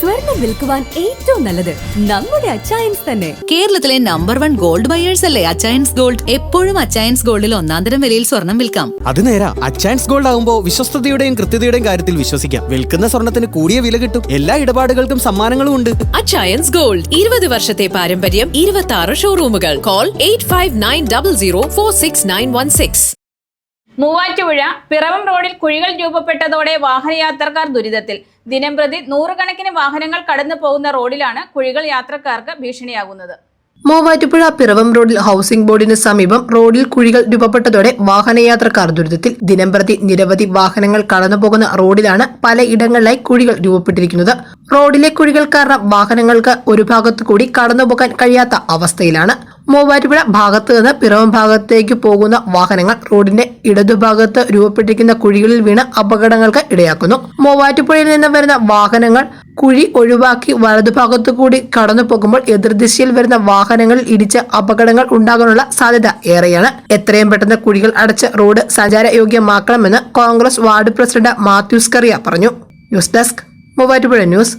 സ്വർണം വിൽക്കുവാൻ ഏറ്റവും നല്ലത് നമ്മുടെ അച്ചയൻസ് തന്നെ. കേരളത്തിലെ നമ്പർ 1 ഗോൾഡ് ബയേഴ്സ് അല്ലേ അച്ചയൻസ് ഗോൾഡ്. എപ്പോഴും അച്ചയൻസ് ഗോൾഡിൽ ഒന്നാന്തരം വിലയിൽ സ്വർണം വിൽക്കാം. അത് നേരാ. അച്ചയൻസ് ഗോൾഡ് ആകുമ്പോൾ വിശ്വസ്തയുടെയും കൃത്യതയുടെയും കാര്യത്തിൽ വിശ്വസിക്കാം. വിൽക്കുന്ന സ്വർണത്തിന് കൂടിയ വില കിട്ടും. എല്ലാ ഇടപാടുകൾക്കും സമ്മാനങ്ങളും ഉണ്ട്. അച്ചയൻസ് ഗോൾഡ് 20 വർഷത്തെ പാരമ്പര്യം, 26 ഷോറൂമുകൾ. കോൾ 8590046916. മൂവാറ്റുപുഴ പിറവം റോഡിൽ കുഴികൾ രൂപപ്പെട്ടതോടെ വാഹനയാത്രക്കാർ ദുരിതത്തിൽ. ദിനംപ്രതി 100 കണക്കിന് വാഹനങ്ങൾ കടന്നു പോകുന്ന റോഡിലാണ് കുഴികൾ യാത്രക്കാർക്ക് ഭീഷണിയാകുന്നത്. മൂവാറ്റുപുഴ പിറവം റോഡിൽ ഹൌസിംഗ് ബോർഡിന് സമീപം റോഡിൽ കുഴികൾ രൂപപ്പെട്ടതോടെ വാഹനയാത്രക്കാർ ദുരിതത്തിൽ. ദിനംപ്രതി നിരവധി വാഹനങ്ങൾ കടന്നുപോകുന്ന റോഡിലാണ് പലയിടങ്ങളിലായി കുഴികൾ രൂപപ്പെട്ടിരിക്കുന്നത്. റോഡിലെ കുഴികൾ കാരണം വാഹനങ്ങൾക്ക് ഒരു ഭാഗത്തു കൂടി കടന്നുപോകാൻ കഴിയാത്ത അവസ്ഥയിലാണ്. മൂവാറ്റുപുഴ ഭാഗത്ത് നിന്ന് പിറവം ഭാഗത്തേക്ക് പോകുന്ന വാഹനങ്ങൾ റോഡിന്റെ ഇടതുഭാഗത്ത് രൂപപ്പെട്ടിരിക്കുന്ന കുഴികളിൽ വീണ് അപകടങ്ങൾക്ക് ഇടയാക്കുന്നു. മൂവാറ്റുപുഴയിൽ നിന്ന് വരുന്ന വാഹനങ്ങൾ കുഴി ഒഴിവാക്കി വലതുഭാഗത്തു കൂടി കടന്നു പോകുമ്പോൾ എതിർദിശയിൽ വരുന്ന വാഹനങ്ങളിൽ ഇടിച്ച് അപകടങ്ങൾ ഉണ്ടാകാനുള്ള സാധ്യത ഏറെയാണ്. എത്രയും പെട്ടെന്ന് കുഴികൾ അടച്ച് റോഡ് സഞ്ചാരയോഗ്യമാക്കണമെന്ന് കോൺഗ്രസ് വാർഡ് പ്രസിഡന്റ് മാത്യൂസ് കറിയ പറഞ്ഞു. News desk Muvattupuzha news.